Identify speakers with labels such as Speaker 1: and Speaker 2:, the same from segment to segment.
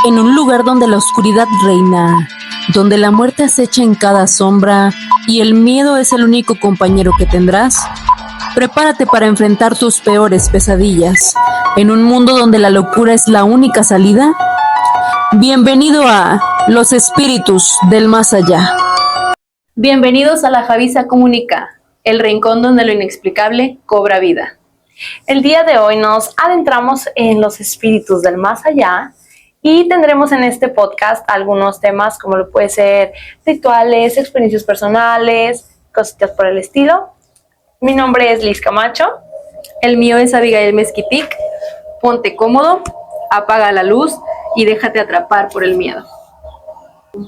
Speaker 1: En un lugar donde la oscuridad reina, donde la muerte acecha en cada sombra y el miedo es el único compañero que tendrás, prepárate para enfrentar tus peores pesadillas. En un mundo donde la locura es la única salida, bienvenido a Los Espíritus del Más Allá.
Speaker 2: Bienvenidos a La Javisa Comunica, el rincón donde lo inexplicable cobra vida. El día de hoy nos adentramos en los espíritus del más allá y tendremos en este podcast algunos temas como lo puede ser rituales, experiencias personales, cositas por el estilo. Mi nombre es Liz Camacho. El mío es Abigail Mezquitic. Ponte cómodo, apaga la luz y déjate atrapar por el miedo.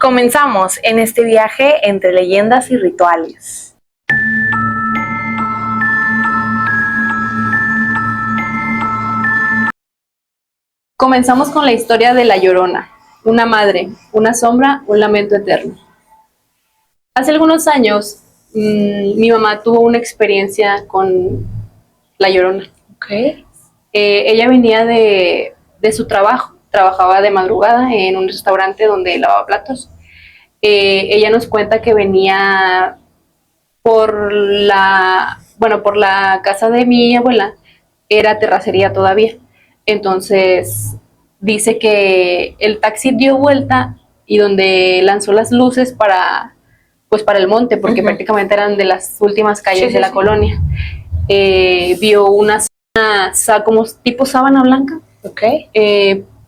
Speaker 2: Comenzamos en este viaje entre leyendas y rituales. Comenzamos con la historia de La Llorona, una madre, una sombra, un lamento eterno. Hace algunos años, mi mamá tuvo una experiencia con La Llorona.
Speaker 3: Okay.
Speaker 2: Ella venía de su trabajo, trabajaba de madrugada en un restaurante donde lavaba platos. Ella nos cuenta que venía por la casa de mi abuela, era terracería todavía. Entonces dice que el taxi dio vuelta y donde lanzó las luces para el monte, porque prácticamente eran de las últimas calles de la colonia. Vio una como tipo sábana blanca.
Speaker 3: Okay.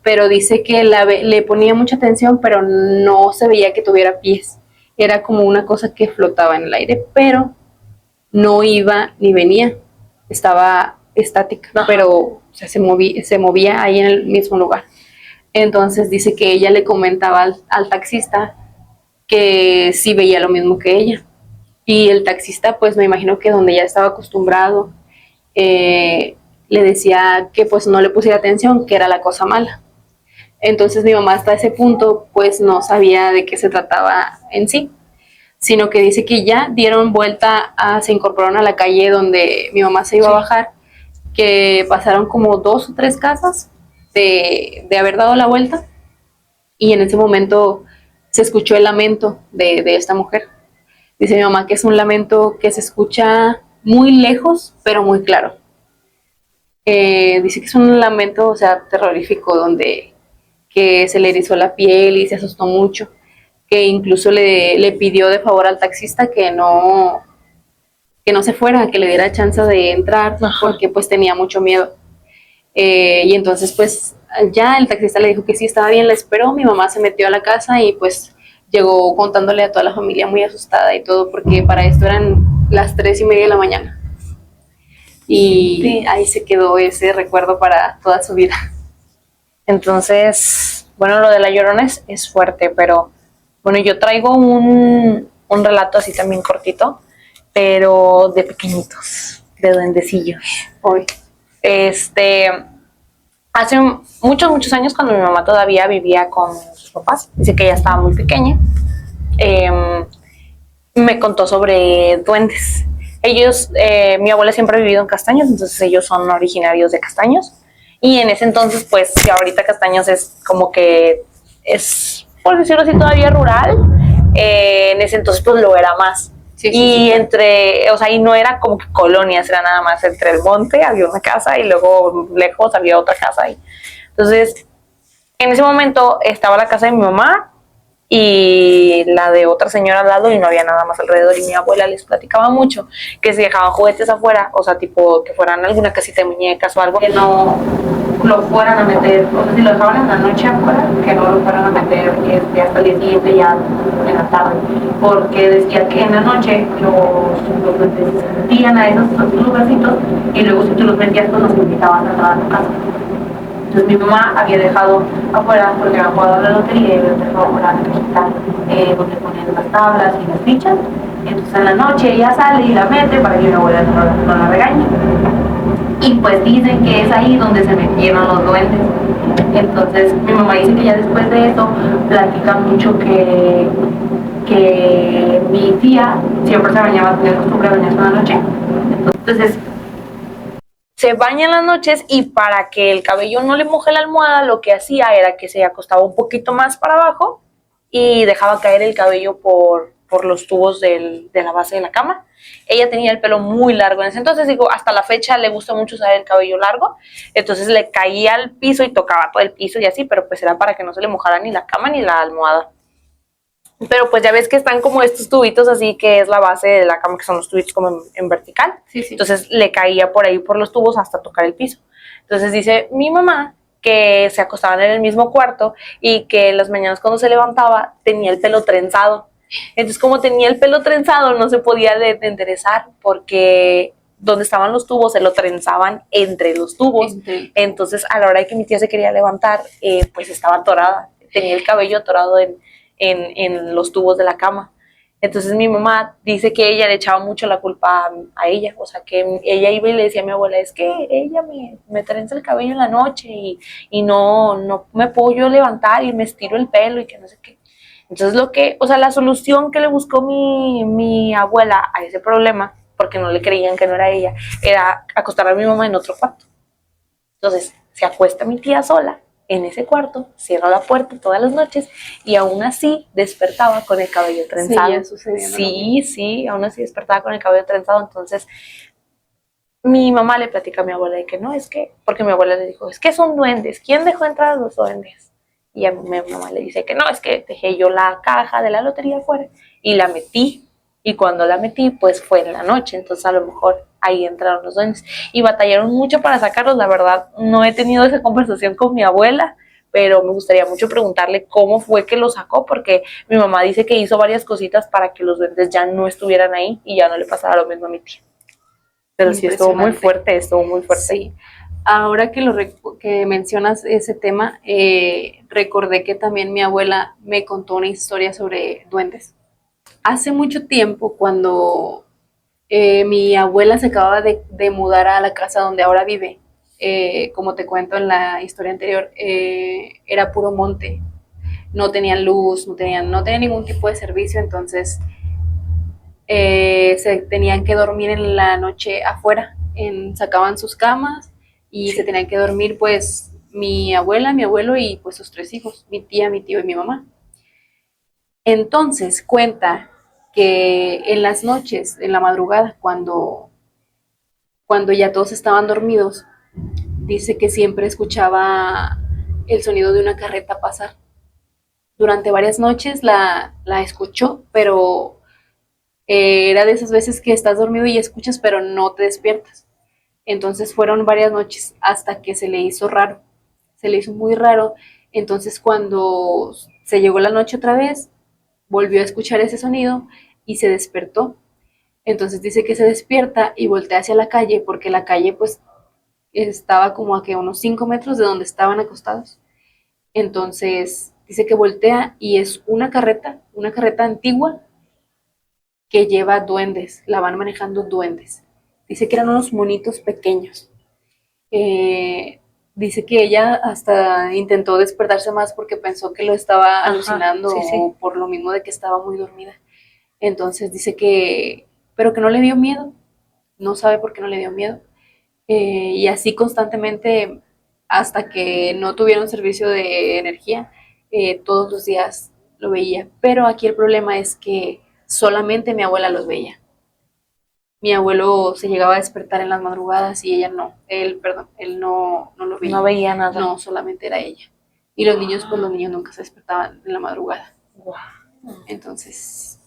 Speaker 2: Pero dice que le ponía mucha atención, pero no se veía que tuviera pies. Era como una cosa que flotaba en el aire, pero no iba ni venía. Estaba estática, pero o sea, se movía ahí en el mismo lugar. Entonces dice que ella le comentaba al taxista que sí veía lo mismo que ella. Y el taxista, pues me imagino que donde ya estaba acostumbrado, le decía que pues no le pusiera atención, que era la cosa mala. Entonces mi mamá hasta ese punto pues no sabía de qué se trataba en sí, sino que dice que ya dieron vuelta, se incorporaron a la calle donde mi mamá se iba a bajar, que pasaron como 2 o 3 casas de haber dado la vuelta, y en ese momento se escuchó el lamento de esta mujer. Dice mi mamá que es un lamento que se escucha muy lejos, pero muy claro. Dice que es un lamento, o sea, terrorífico, donde que se le erizó la piel y se asustó mucho, que incluso le pidió de favor al taxista que no se fuera, que le diera chance de entrar, porque pues tenía mucho miedo. Y entonces pues ya el taxista le dijo que sí, estaba bien, la esperó. Mi mamá se metió a la casa y pues llegó contándole a toda la familia muy asustada y todo, porque para esto eran las 3:30 de la mañana. Y sí, ahí se quedó ese recuerdo para toda su vida.
Speaker 3: Entonces, bueno, lo de La Llorona es fuerte, pero bueno, yo traigo un relato así también cortito, pero de pequeñitos, de duendecillos.
Speaker 2: Hoy.
Speaker 3: Hace muchos años, cuando mi mamá todavía vivía con sus papás, dice que ella estaba muy pequeña, me contó sobre duendes. Ellos, mi abuela siempre ha vivido en Castaños, entonces ellos son originarios de Castaños. Y en ese entonces, pues, que ahorita Castaños es como que es, por decirlo así, todavía rural, en ese entonces, pues, lo era más.
Speaker 2: Sí,
Speaker 3: y o sea, y no era como que colonias, era nada más entre el monte, había una casa y luego lejos había otra casa. Entonces, en ese momento estaba la casa de mi mamá y la de otra señora al lado y no había nada más alrededor, y mi abuela les platicaba mucho que se dejaban juguetes afuera, o sea, tipo que fueran alguna casita de muñecas o algo, que no lo fueran a meter, o sea, si lo dejaban en la noche afuera, que no lo fueran a meter hasta el día siguiente, ya en la tarde, porque decía que en la noche los metían a esos lugarcitos y luego si tú los metías pues los invitabas a entrar a tu casa. Entonces mi mamá había dejado afuera, porque había jugado a la lotería, y había dejado afuera la cajita donde ponían las tablas y las fichas. Entonces en la noche ella sale y la mete para que mi abuela no la regañe. Y pues dicen que es ahí donde se metieron los duendes. Entonces mi mamá dice que ya después de eso platica mucho que mi tía siempre se bañaba, tenía costumbre de bañarse en la noche. Entonces se baña en las noches y para que el cabello no le moje la almohada, lo que hacía era que se acostaba un poquito más para abajo y dejaba caer el cabello por los tubos de la base de la cama. Ella tenía el pelo muy largo en ese entonces, digo, hasta la fecha le gusta mucho usar el cabello largo, entonces le caía al piso y tocaba todo el piso y así, pero pues era para que no se le mojara ni la cama ni la almohada. Pero pues ya ves que están como estos tubitos así, que es la base de la cama, que son los tubitos como en vertical.
Speaker 2: Sí, sí.
Speaker 3: Entonces le caía por ahí por los tubos hasta tocar el piso. Entonces dice mi mamá que se acostaban en el mismo cuarto y que las mañanas cuando se levantaba tenía el pelo trenzado. Entonces como tenía el pelo trenzado no se podía enderezar porque donde estaban los tubos se lo trenzaban entre los tubos. Entonces a la hora de que mi tía se quería levantar, pues estaba atorada. Tenía el cabello atorado en los tubos de la cama. Entonces mi mamá dice que ella le echaba mucho la culpa a ella, o sea, que ella iba y le decía a mi abuela, es que ella me trenza el cabello en la noche y no me puedo yo levantar y me estiro el pelo y que no sé qué. Entonces la solución que le buscó mi abuela a ese problema, porque no le creían que no era ella, era acostar a mi mamá en otro cuarto. Entonces se acuesta mi tía sola en ese cuarto, cierra la puerta todas las noches y aún así despertaba con el cabello trenzado. Sí, aún así despertaba con el cabello trenzado. Entonces mi mamá le platica a mi abuela de que no, es que, porque mi abuela le dijo, es que son duendes, ¿quién dejó entrar a los duendes? Y a mi mamá le dice que no, es que dejé yo la caja de la lotería afuera y la metí. Y cuando la metí, pues fue en la noche, entonces a lo mejor ahí entraron los duendes. Y batallaron mucho para sacarlos, la verdad, no he tenido esa conversación con mi abuela, pero me gustaría mucho preguntarle cómo fue que lo sacó, porque mi mamá dice que hizo varias cositas para que los duendes ya no estuvieran ahí y ya no le pasara lo mismo a mi tía. Pero sí estuvo muy fuerte.
Speaker 2: Sí. Ahora que mencionas ese tema, recordé que también mi abuela me contó una historia sobre duendes. Hace mucho tiempo, cuando mi abuela se acababa de mudar a la casa donde ahora vive, como te cuento en la historia anterior, era puro monte. No tenían luz, no tenían ningún tipo de servicio, entonces se tenían que dormir en la noche afuera, sacaban sus camas y se tenían que dormir pues mi abuela, mi abuelo y pues sus 3 hijos, mi tía, mi tío y mi mamá. Entonces cuenta que en las noches, en la madrugada, cuando ya todos estaban dormidos, dice que siempre escuchaba el sonido de una carreta pasar. Durante varias noches la escuchó, pero era de esas veces que estás dormido y escuchas, pero no te despiertas. Entonces fueron varias noches hasta que se le hizo raro. Se le hizo muy raro. Entonces cuando se llegó la noche otra vez, volvió a escuchar ese sonido y se despertó. Entonces dice que se despierta y voltea hacia la calle porque la calle pues estaba como a que unos 5 metros de donde estaban acostados. Entonces dice que voltea y es una carreta antigua que lleva duendes, la van manejando duendes. Dice que eran unos monitos pequeños. Dice que ella hasta intentó despertarse más porque pensó que lo estaba alucinando o por lo mismo de que estaba muy dormida. Entonces dice pero que no le dio miedo, no sabe por qué no le dio miedo. Y así constantemente hasta que no tuvieron servicio de energía, todos los días lo veía. Pero aquí el problema es que solamente mi abuela los veía. Mi abuelo se llegaba a despertar en las madrugadas y ella no, él no lo veía.
Speaker 3: No veía nada.
Speaker 2: No, solamente era ella. Y los niños, pues los niños nunca se despertaban en la madrugada. Entonces,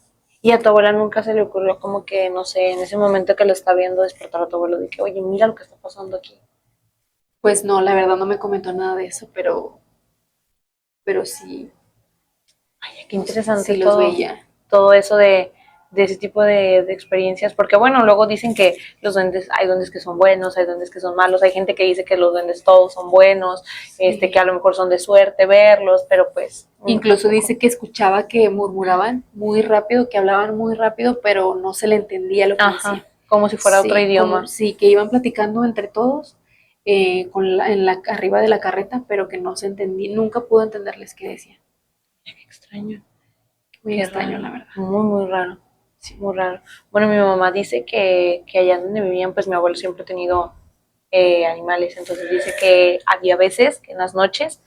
Speaker 3: y a tu abuela nunca se le ocurrió como que, no sé, en ese momento que lo está viendo despertar a tu abuelo de que, oye, mira lo que está pasando aquí.
Speaker 2: pues no, la verdad no me comentó nada de eso, pero sí,
Speaker 3: Ay, qué interesante
Speaker 2: sí los veía.
Speaker 3: todo eso de ese tipo de experiencias, porque bueno, luego dicen que los duendes, hay duendes que son buenos, hay duendes que son malos, hay gente que dice que los duendes todos son buenos, que a lo mejor son de suerte verlos, pero pues...
Speaker 2: Incluso dice que escuchaba que murmuraban muy rápido, que hablaban muy rápido, pero no se le entendía lo que decían.
Speaker 3: Como si fuera otro idioma.
Speaker 2: Sí, que iban platicando entre todos arriba de la carreta, pero que no se entendía, nunca pudo entenderles qué decían.
Speaker 3: Qué extraño.
Speaker 2: Muy
Speaker 3: Qué
Speaker 2: extraño,
Speaker 3: raro.
Speaker 2: la verdad.
Speaker 3: Muy raro. Sí, muy raro. Bueno, mi mamá dice que allá donde vivían, pues mi abuelo siempre ha tenido animales. Entonces dice que había veces que en las noches,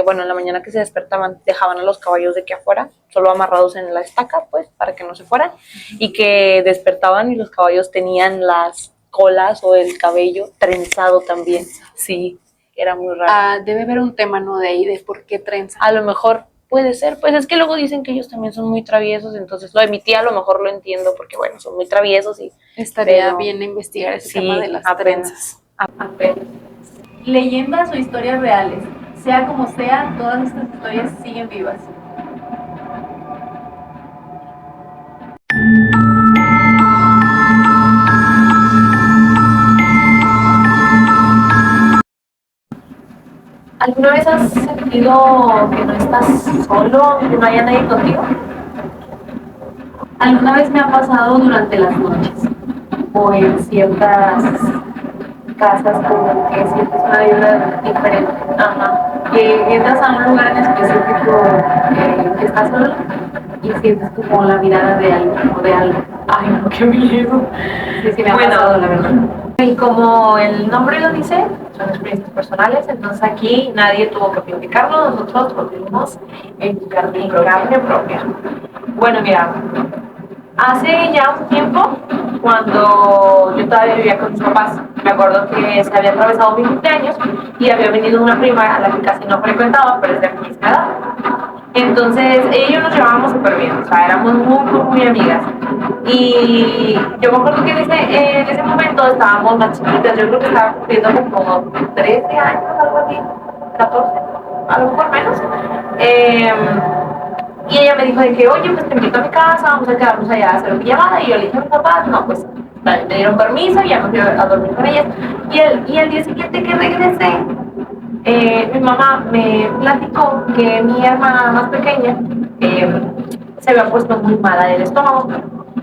Speaker 3: bueno, en la mañana que se despertaban, dejaban a los caballos de aquí afuera, solo amarrados en la estaca, pues, para que no se fueran, y que despertaban y los caballos tenían las colas o el cabello trenzado también. Sí, era muy raro.
Speaker 2: Debe haber un tema, ¿no? De ahí, de por qué trenza.
Speaker 3: A lo mejor puede ser, pues es que luego dicen que ellos también son muy traviesos, entonces lo de mi tía a lo mejor lo entiendo porque bueno, son muy traviesos y
Speaker 2: Estaría
Speaker 3: pero
Speaker 2: bien investigar ese
Speaker 3: sí,
Speaker 2: tema de las
Speaker 3: apenas.
Speaker 2: trenzas. Leyendas o historias reales. Sea como sea, todas estas historias siguen vivas.
Speaker 3: ¿Alguna vez has sentido que no estás solo, que no haya nadie contigo?
Speaker 2: Alguna vez me ha pasado durante las noches o en ciertas casas como que sientes una vibra diferente.
Speaker 3: Ajá.
Speaker 2: Que entras a un lugar en específico que estás solo y sientes como la mirada de alguien o de algo.
Speaker 3: Ay, no, qué miedo.
Speaker 2: Sí, sí me ha
Speaker 3: Bueno,
Speaker 2: pasado, la verdad.
Speaker 3: Y como el nombre lo dice, son experiencias personales, entonces aquí nadie tuvo que platicarlo, nosotros lo vivimos en carne propia. Bueno, mira, hace ya un tiempo, cuando yo todavía vivía con mis papás, me acuerdo que se había atravesado mi cumpleaños y había venido una prima a la que casi no frecuentaba, pero es de mi misma edad. Entonces, ella y yo nos llevábamos súper bien, o sea, éramos muy amigas. Y yo me acuerdo que en ese momento estábamos más chiquitas, yo creo que estaba cumpliendo como 13 años, algo así, 14, a lo mejor menos. Y ella me dijo de que, oye, pues te invito a mi casa, vamos a quedarnos allá a hacer pijamada. Y yo le dije a mis papás, no, pues me dieron permiso, ya me fui a dormir con ellas. Y el día siguiente que regresé, mi mamá me platicó que mi hermana más pequeña se había puesto muy mala del estómago.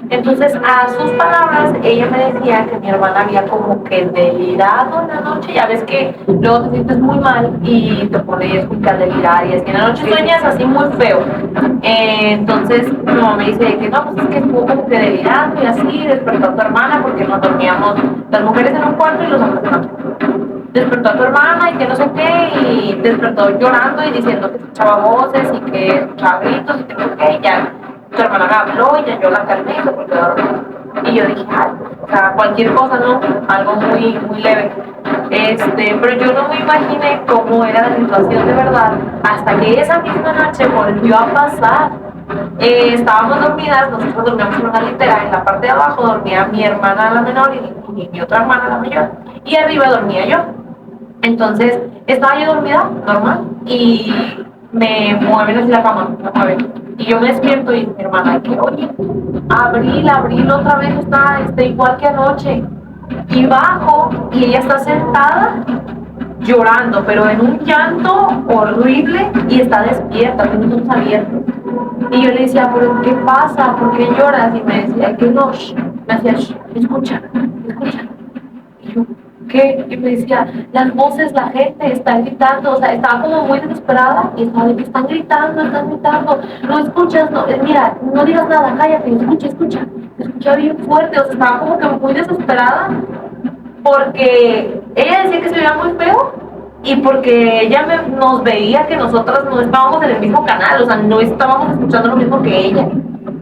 Speaker 3: Entonces, a sus palabras, ella me decía que mi hermana había como que delirado en la noche. Ya ves que luego te sientes muy mal y te pones a delirar y es que en la noche sueñas así muy feo. Entonces, mi mamá me dice que no, pues es que estuvo como que delirando y así, despertó a tu hermana porque nos dormíamos las mujeres en un cuarto y los hombres en otro. Despertó a tu hermana y que no sé qué, y despertó llorando y diciendo que escuchaba voces y que escuchaba gritos y que no sé qué, y ya tu hermana me habló y ya yo la calmé y se volvió a dormir. Y yo dije, ay, o sea, cualquier cosa, ¿no? Algo muy leve. Pero yo no me imaginé cómo era la situación de verdad hasta que esa misma noche volvió a pasar. Estábamos dormidas, nosotros dormíamos en una litera, en la parte de abajo dormía mi hermana la menor y mi otra hermana la mayor, y arriba dormía yo. Entonces, estaba yo dormida, normal, y me mueven así la cama, me mueven. Y yo me despierto y mi hermana, que oye, Abril otra vez está igual que anoche. Y bajo y ella está sentada llorando, pero en un llanto horrible y está despierta, tiene los ojos abiertos. Y yo le decía, pero ¿qué pasa? ¿Por qué lloras? Y me decía que no, me hacía, escucha, escucha. Y yo, ¿qué? Y me decía, las voces, la gente está gritando, o sea, estaba como muy desesperada y estaba de que están gritando, no escuchas, no, mira, no digas nada, cállate, escucha, escucha bien fuerte, o sea, estaba como que muy desesperada porque ella decía que se veía muy feo y porque ella nos veía que nosotras no estábamos en el mismo canal, o sea, no estábamos escuchando lo mismo que ella.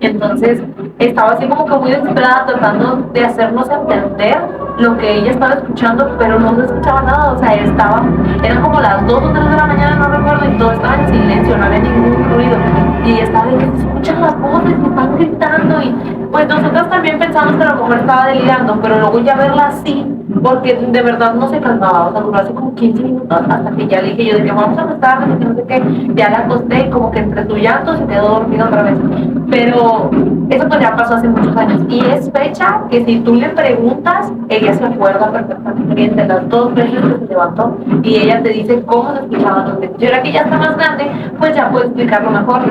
Speaker 3: Entonces estaba así como que muy desesperada tratando de hacernos entender lo que ella estaba escuchando, pero no se escuchaba nada, o sea, eran como las 2 o 3 de la mañana, no recuerdo, y todo estaba en silencio, no había ningún ruido. Y ella estaba de que se escuchan las voces, que están gritando, y pues nosotros también pensamos que la mujer estaba delirando, pero luego ya verla así, porque de verdad no se calmaba, o sea, duró así como 15 minutos hasta que ya le dije yo de que vamos a acostarnos, que no sé qué, ya la acosté y como que entre su llanto se quedó dormida otra vez. Pero eso pues ya pasó hace muchos años y es fecha que si tú le preguntas, ella se acuerda perfectamente bien de las 2 veces que se levantó y ella te dice cómo se escuchaban los gritos. Y ahora que ya está más grande, pues ya puede explicarlo mejor.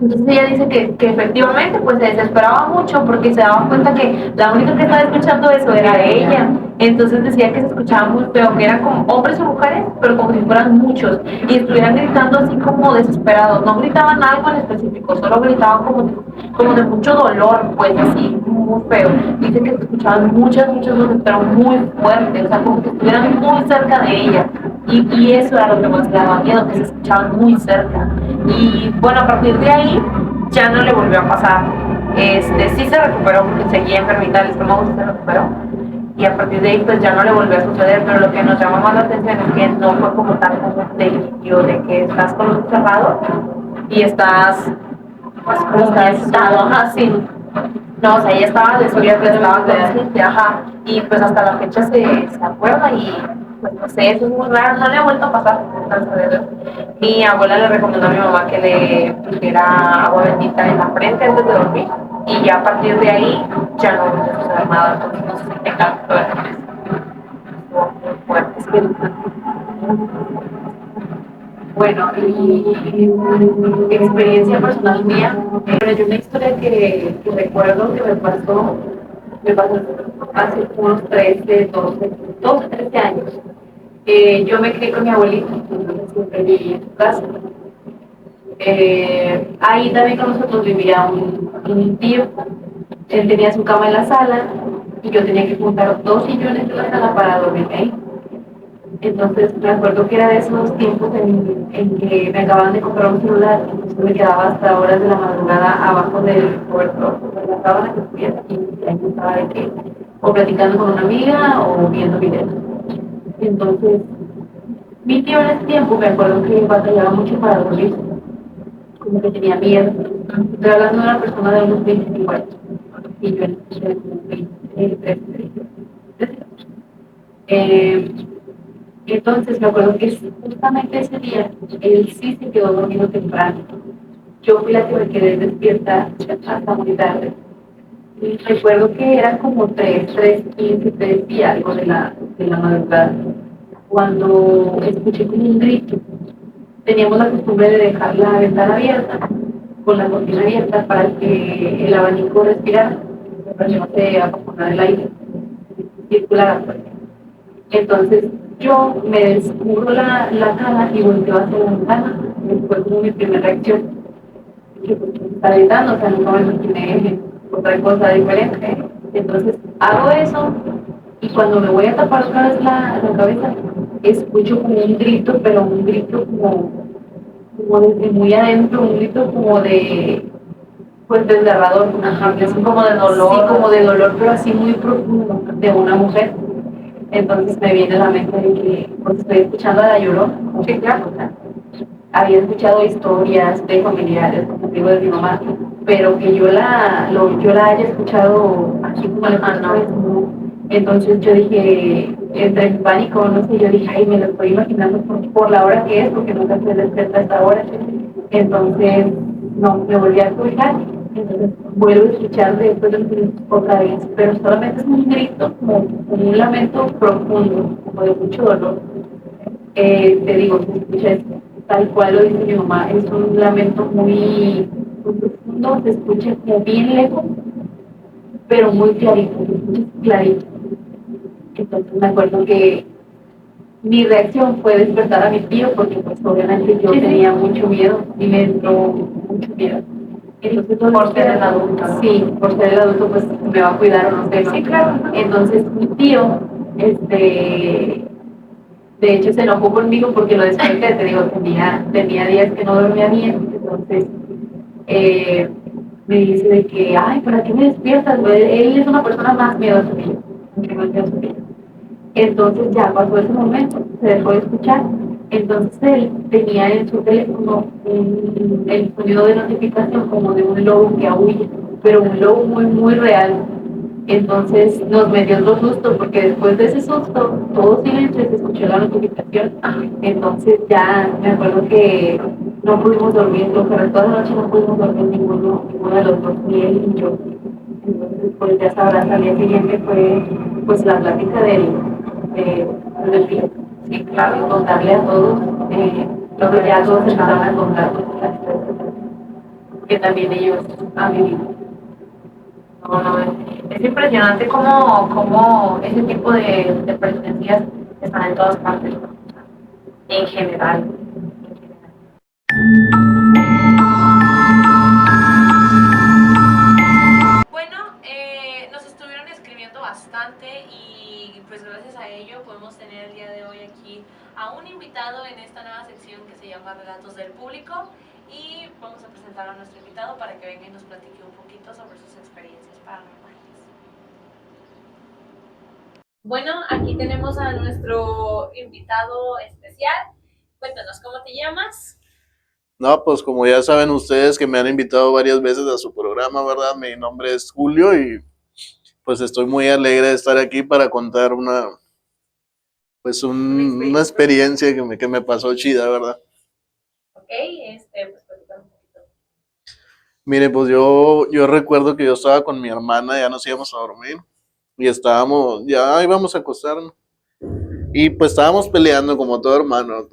Speaker 3: Entonces ella dice que efectivamente pues se desesperaba mucho porque se daba cuenta que la única que estaba escuchando eso era ella.
Speaker 4: Entonces decía que se escuchaba muy feo, que eran como hombres o mujeres, pero como si fueran muchos, y estuvieran gritando así como desesperados. No gritaban algo en específico, solo gritaban como de mucho dolor, pues así, muy feo. Dice que se escuchaban muchas voces, pero muy fuertes, o sea, como que estuvieran muy cerca de ella. Y eso era lo que más le daba miedo, que se escuchaban muy cerca. Y bueno, a partir de ahí ya no le volvió a pasar. Sí se recuperó porque seguía enfermita, el estómago sí se recuperó y a partir de ahí pues ya no le volvió a suceder, pero lo que nos llama más la atención es que no fue como tal como un delirio de que estás con los ojos cerrados y estás pues como estado, ajá, sí. No, o sea, ella estaba despierta, estaba consciente, ajá, y pues hasta la fecha se acuerda y pues no sé, eso es muy raro, no le ha vuelto a pasar, gracias a Dios. Mi abuela le recomendó a mi mamá que le pusiera agua bendita en la frente antes de dormir y ya a partir de ahí ya no volvió a suceder nada, entonces no sé si tenga todavía muy fuertes. Bueno, y experiencia personal mía, pero yo una historia que recuerdo que me pasó hace unos 13, 12, 13 años. Yo me crié con mi abuelita, entonces siempre viví en su casa. Ahí también con nosotros vivía un tío. Él tenía su cama en la sala y yo tenía que juntar 2 sillones de la sala para dormir ahí. Entonces me acuerdo que era de esos tiempos en que me acababan de comprar un celular, entonces me quedaba hasta horas de la madrugada abajo del cobertor, de la sábana que estuviera, y ahí estaba de que o platicando con una amiga o viendo videos. Entonces, mi tío en ese tiempo me acuerdo que batallaba mucho para dormir, como que tenía miedo. Estoy hablando de una persona de unos 25 años, y yo era como 23, 23. Entonces me acuerdo que justamente ese día él sí se quedó dormido temprano. Yo fui la que me quedé despierta hasta muy tarde. Y recuerdo que eran como 3:15, 3 y algo de la madrugada, cuando escuché como un grito. Teníamos la costumbre de dejar la ventana abierta, con la cortina abierta, para que el abanico respirara, para que no se apasionara el aire, circulara. Entonces yo me descubro la cara y volteo hacia la ventana. Fue como mi primera reacción. Que pues, está gritando, o sea, nunca me imaginé otra cosa diferente. Entonces hago eso y cuando me voy a tapar otra vez la cabeza, escucho como un grito, pero un grito como desde muy adentro, un grito como de, pues desgarrador, como de dolor. Sí, como de dolor, pero así muy profundo, de una mujer. Entonces me viene a la mente de que pues estoy escuchando a La Llorona. Sí, claro, o sea, había escuchado historias de familiares, como digo, de mi mamá, pero que yo la haya escuchado así como la mano. Entonces yo dije, entre el pánico, no sé, yo dije, ay, me lo estoy imaginando por la hora que es, porque nunca se despierta a esta hora. Entonces, no, me volví a escuchar. Entonces vuelvo a escuchar después otra vez, pero solamente es un grito, como un lamento profundo, como de mucho dolor. Te digo, se escucha tal cual lo dice mi mamá, es un lamento muy profundo, se escucha como bien lejos, pero muy clarito, se escucha clarito. Entonces me acuerdo que mi reacción fue despertar a mi tío porque pues obviamente yo tenía mucho miedo y me entró mucho miedo. Entonces, por ser el adulto. Sí, por ser el adulto pues me va a cuidar o no sé. ¿No? Sí, claro. Entonces mi tío, de hecho se enojó conmigo porque lo desperté, te digo, tenía días que no dormía bien, entonces me dice de que, ay, ¿para qué me despiertas? Él es una persona más miedosa que yo, mucho más miedosa que yo. Entonces ya pasó ese momento, se dejó de escuchar. Entonces él tenía en su teléfono el sonido de notificación como de un lobo que aúlla, pero un lobo muy, muy real. Entonces nos metió otro susto porque después de ese susto, todo silencio, se escuchó la notificación. Entonces ya me acuerdo que no pudimos dormir, lo que restó de la noche no pudimos dormir ninguno de los dos, ni él ni yo. Entonces pues ya sabrás, al día siguiente fue pues la plática del tío. Sí, claro, contarle a todos, luego ya todos empezaron a contar las historias que también ellos han vivido. No, es Es impresionante cómo ese tipo de presencias están en todas partes, ¿no? En general.
Speaker 5: Bueno, nos estuvieron escribiendo bastante y pues gracias a ello podemos tener el día de hoy aquí a un invitado en esta nueva sección que se llama Relatos del Público y vamos a presentar a nuestro invitado para que venga y nos platique un poquito sobre sus experiencias paranormales. Bueno, aquí tenemos a nuestro invitado especial. Cuéntanos, ¿cómo te llamas?
Speaker 6: No, pues como ya saben ustedes que me han invitado varias veces a su programa, ¿verdad? Mi nombre es Julio y pues estoy muy alegre de estar aquí para contar una experiencia que me pasó chida, ¿verdad?
Speaker 5: Ok, pues platícanos un poquito.
Speaker 6: Mire, pues yo recuerdo que yo estaba con mi hermana, ya nos íbamos a dormir y ya íbamos a acostarnos y pues estábamos peleando como todo hermano,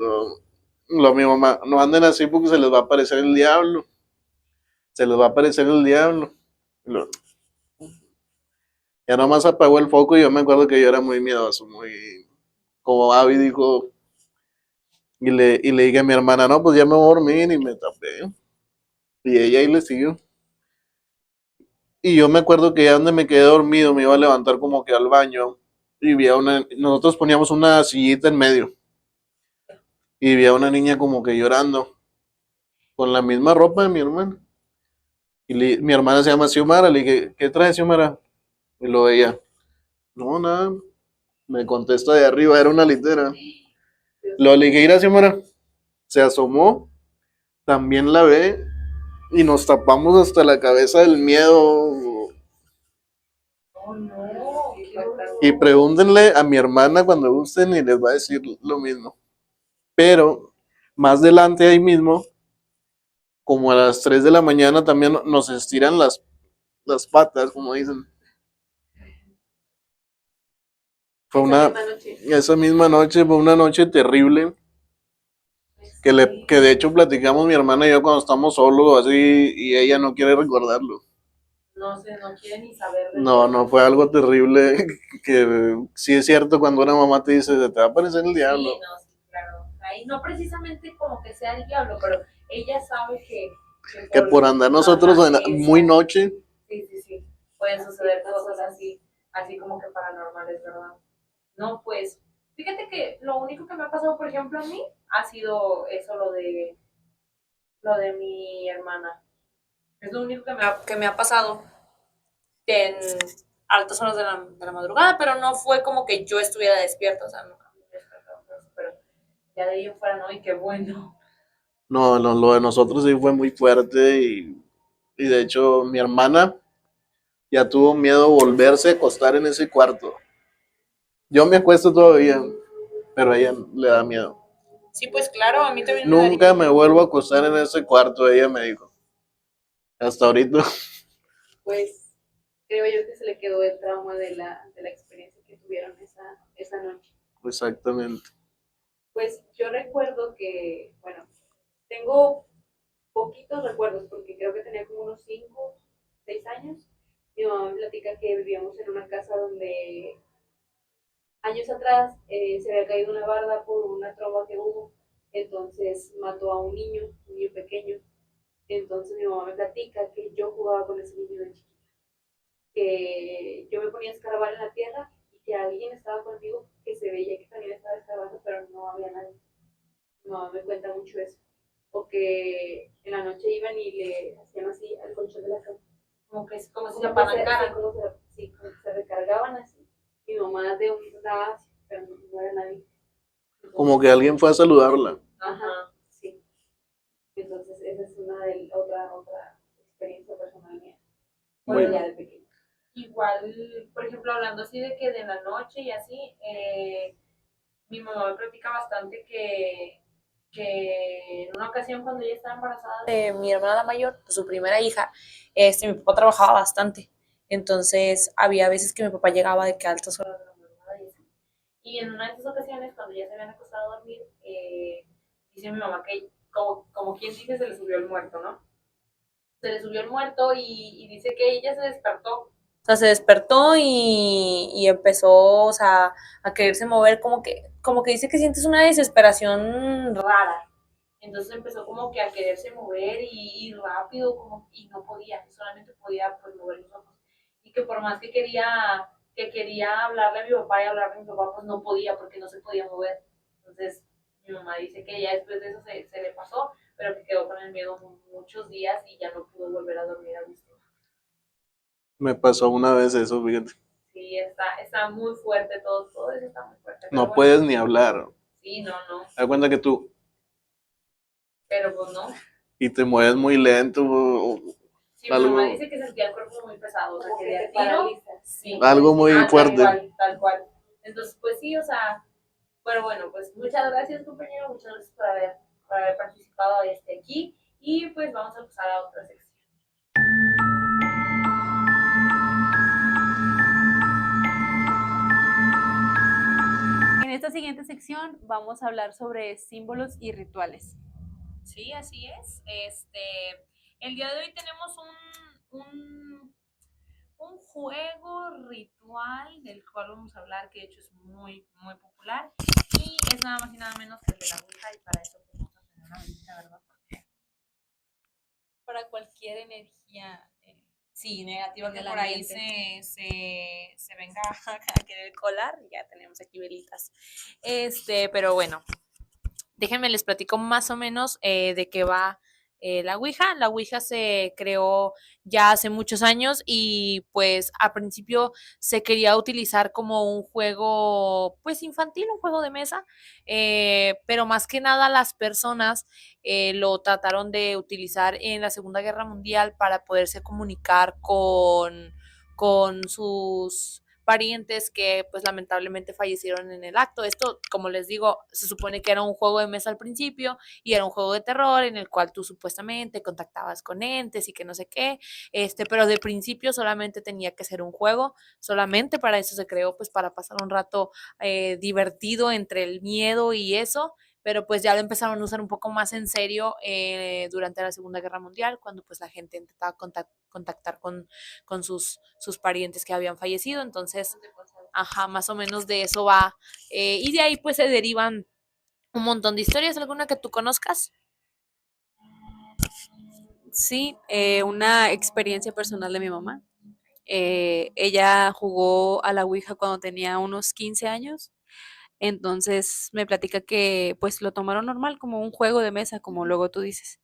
Speaker 6: mi mamá, no anden así porque se les va a aparecer el diablo, se les va a aparecer el diablo. Y ya nomás apagó el foco y yo me acuerdo que yo era muy miedoso, muy como Abby dijo, y le dije a mi hermana, no, pues ya me voy a dormir y me tapé. Y ella ahí le siguió. Y yo me acuerdo que ya donde me quedé dormido me iba a levantar como que al baño y nosotros poníamos una sillita en medio y vi a una niña como que llorando con la misma ropa de mi hermana. Mi hermana se llama Xiomara, le dije, ¿qué trae Xiomara? Y lo veía, no, nada, me contesta de arriba, era una litera. Lo le dije, mira Xiomara, se asomó, también la ve y nos tapamos hasta la cabeza del miedo.
Speaker 5: Oh, no, qué horror.
Speaker 6: Y pregúntenle a mi hermana cuando gusten y les va a decir lo mismo. Pero más adelante ahí mismo, como a las 3 de la mañana, también nos estiran las patas, como dicen. Esa misma noche fue una noche terrible. Que de hecho platicamos mi hermana y yo cuando estamos solos así y ella no quiere recordarlo.
Speaker 5: No sé, no quiere ni saber de
Speaker 6: No,
Speaker 5: todo.
Speaker 6: no, fue algo terrible que sí es cierto cuando una mamá te dice, se te va a aparecer el diablo.
Speaker 5: Sí, no, sí, claro. Ahí no precisamente como que sea el diablo, pero ella sabe
Speaker 6: Que por andar nosotros
Speaker 5: ajá,
Speaker 6: muy noche,
Speaker 5: sí, sí, sí. Pueden suceder cosas así, así como que paranormales, ¿verdad? No, pues, fíjate que lo único que me ha pasado, por ejemplo, a mí, ha sido eso, lo de mi hermana. Es lo único que me ha pasado en altas horas de la madrugada, pero no fue como que yo estuviera despierta, o sea, no, pero ya de ahí en fuera no, y qué bueno.
Speaker 6: no, lo de nosotros sí fue muy fuerte y de hecho mi hermana ya tuvo miedo de volverse a acostar en ese cuarto. Yo me acuesto todavía, pero a ella le da miedo.
Speaker 5: Sí, pues claro, a mí también me daría.
Speaker 6: Nunca me vuelvo a acostar en ese cuarto, ella me dijo. Hasta ahorita.
Speaker 2: Pues creo yo que se le quedó el trauma de la experiencia que tuvieron esa noche.
Speaker 6: Exactamente.
Speaker 2: Pues yo recuerdo que, bueno, tengo poquitos recuerdos porque creo que tenía como unos 5, 6 años. Mi mamá me platica que vivíamos en una casa donde años atrás se había caído una barda por una tromba que hubo, entonces mató a un niño pequeño. Entonces mi mamá me platica que yo jugaba con ese niño de chiquita, que yo me ponía a escarbar en la tierra y que alguien estaba conmigo, que se veía que también estaba escarbando, pero no había nadie. Mi mamá me cuenta mucho eso. O que en la noche iban y le hacían así al colchón de la cama.
Speaker 5: Como si se apalancaran.
Speaker 2: Sí, como que se recargaban así. Mi mamá de un lado así, pero no era nadie. Entonces,
Speaker 6: Como que alguien fue a saludarla.
Speaker 2: ajá, sí. Entonces esa es otra experiencia personal mía. Bueno, ya de pequeña.
Speaker 5: Igual, por ejemplo, hablando así de que de la noche y así, mi mamá me platica bastante que en una ocasión cuando ella estaba embarazada de mi hermana la mayor, su primera hija, mi papá trabajaba bastante. Entonces había veces que mi papá llegaba de que a altas horas de la madrugada y así. Y en una de esas ocasiones, cuando ya se habían acostado a dormir, dice mi mamá que como quien dice se le subió el muerto, ¿no? Se le subió el muerto y dice que ella se despertó
Speaker 3: sea, se despertó y empezó, o sea, a quererse mover, como que dice que sientes una desesperación rara.
Speaker 5: Entonces empezó como que a quererse mover y rápido, como, y no podía, solamente podía pues mover los ojos. Y que por más que quería hablarle a mi papá y hablarle a mi papá, pues no podía porque no se podía mover. Entonces mi mamá dice que ya después de eso se le pasó, pero que quedó con el miedo muchos días y ya no pudo volver a dormir a gusto.
Speaker 6: Me pasó una vez eso, fíjate.
Speaker 5: Sí, está muy fuerte todo eso está muy fuerte. Pero
Speaker 6: No
Speaker 5: bueno,
Speaker 6: puedes ni hablar.
Speaker 5: sí, no,
Speaker 6: Da cuenta que tú
Speaker 5: pero pues no.
Speaker 6: y te mueves muy lento,
Speaker 5: Sí, mi mamá
Speaker 6: algo,
Speaker 5: dice que sentía el cuerpo muy pesado, o sea,
Speaker 4: Como
Speaker 5: que
Speaker 4: que
Speaker 5: de
Speaker 4: te
Speaker 5: a tiro,
Speaker 4: paraliza.
Speaker 5: sí.
Speaker 6: algo muy
Speaker 5: Tal
Speaker 6: fuerte.
Speaker 5: cual, tal cual. Entonces, pues sí, o sea, pero bueno, pues muchas gracias, compañero, muchas gracias por haber participado aquí, y pues vamos a pasar a otra sección.
Speaker 2: En esta siguiente sección vamos a hablar sobre símbolos y rituales.
Speaker 5: Sí, así es. El día de hoy tenemos un juego ritual del cual vamos a hablar, que de hecho es muy, muy popular, y es nada más y nada menos que el de la Ouija, y para eso pues, vamos a tener una velita, ¿verdad?
Speaker 2: Para cualquier energía.
Speaker 5: Sí, negativa que
Speaker 2: Del
Speaker 5: por ahí
Speaker 2: ambiente.
Speaker 5: se venga a querer colar, ya tenemos aquí velitas. Pero bueno, déjenme les platico más o menos de qué va la Ouija. La Ouija se creó ya hace muchos años y pues al principio se quería utilizar como un juego pues infantil, un juego de mesa, pero más que nada las personas lo trataron de utilizar en la Segunda Guerra Mundial para poderse comunicar con sus parientes que pues lamentablemente fallecieron en el acto. Esto, como les digo, se supone que era un juego de mesa al principio y era un juego de terror en el cual tú supuestamente contactabas con entes y que no sé qué, pero de principio solamente tenía que ser un juego, solamente para eso se creó, pues para pasar un rato divertido entre el miedo y eso, pero pues ya lo empezaron a usar un poco más en serio durante la Segunda Guerra Mundial, cuando pues la gente intentaba contactar con sus parientes que habían fallecido. Entonces, ajá, más o menos de eso va. Y de ahí pues se derivan un montón de historias. ¿Alguna que tú conozcas?
Speaker 2: Sí, una experiencia personal de mi mamá. Ella jugó a la Ouija cuando tenía unos 15 años, entonces me platica que pues lo tomaron normal como un juego de mesa, como luego tú dices,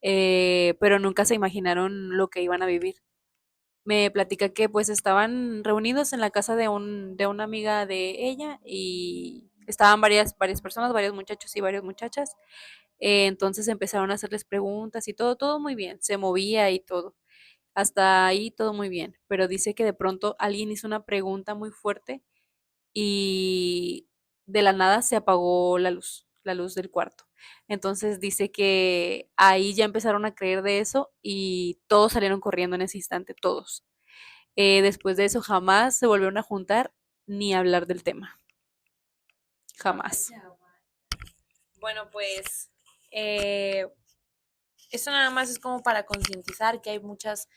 Speaker 2: pero nunca se imaginaron lo que iban a vivir. Me platica que pues estaban reunidos en la casa de una amiga de ella y estaban varias personas, varios muchachos y varias muchachas. Entonces empezaron a hacerles preguntas y todo muy bien, se movía y todo. Hasta ahí todo muy bien, pero dice que de pronto alguien hizo una pregunta muy fuerte y de la nada se apagó la luz del cuarto. Entonces dice que ahí ya empezaron a creer de eso y todos salieron corriendo en ese instante, todos. Después de eso jamás se volvieron a juntar ni a hablar del tema. Jamás.
Speaker 5: Bueno, pues eso nada más es como para concientizar que hay muchas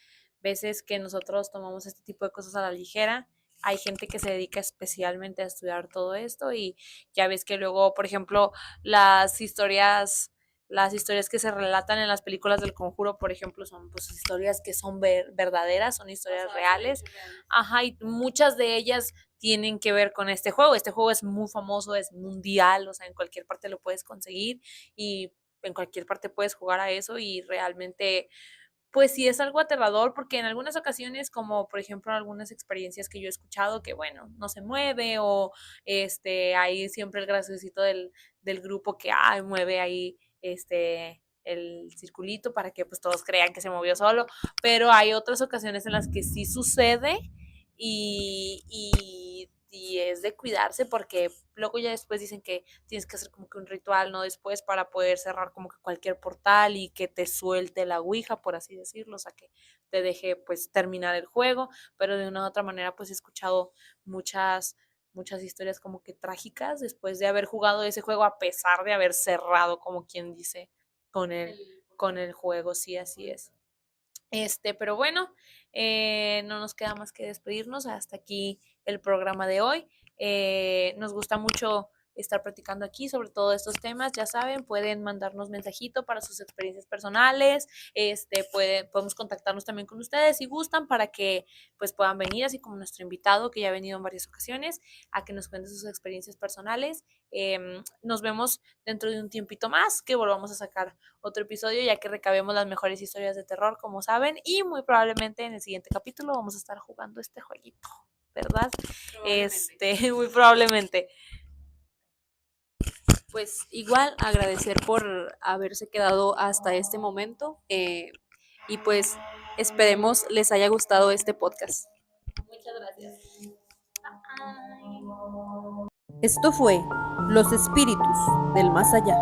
Speaker 5: veces que nosotros tomamos este tipo de cosas a la ligera. Hay gente que se dedica especialmente a estudiar todo esto y ya ves que luego, por ejemplo, las historias, las historias que se relatan en las películas del Conjuro, por ejemplo, son pues historias que son verdaderas, son historias reales. Ajá, y muchas de ellas tienen que ver con este juego. Este juego es muy famoso, es mundial, o sea, en cualquier parte lo puedes conseguir y en cualquier parte puedes jugar a eso y realmente pues sí es algo aterrador porque en algunas ocasiones, como por ejemplo algunas experiencias que yo he escuchado que bueno, no se mueve o hay siempre el graciosito del grupo que mueve ahí el circulito para que pues todos crean que se movió solo, pero hay otras ocasiones en las que sí sucede y es de cuidarse porque luego ya después dicen que tienes que hacer como que un ritual, ¿no? Después para poder cerrar como que cualquier portal y que te suelte la ouija, por así decirlo, o sea, que te deje pues terminar el juego, pero de una u otra manera pues he escuchado muchas historias como que trágicas después de haber jugado ese juego a pesar de haber cerrado, como quien dice, con el juego, sí, así es.
Speaker 3: Pero bueno, no nos queda más que despedirnos. Hasta aquí el programa de hoy. Nos gusta mucho estar platicando aquí sobre todos estos temas. Ya saben, pueden mandarnos mensajito para sus experiencias personales. Podemos contactarnos también con ustedes si gustan para que pues puedan venir, así como nuestro invitado que ya ha venido en varias ocasiones, a que nos cuente sus experiencias personales. Nos vemos dentro de un tiempito más, que volvamos a sacar otro episodio, ya que recabemos las mejores historias de terror, como saben, y muy probablemente en el siguiente capítulo vamos a estar jugando este jueguito, ¿verdad? Muy probablemente.
Speaker 1: Pues igual agradecer por haberse quedado hasta este momento y pues esperemos les haya gustado este podcast.
Speaker 5: Muchas gracias.
Speaker 1: Esto fue Los Espíritus del Más Allá.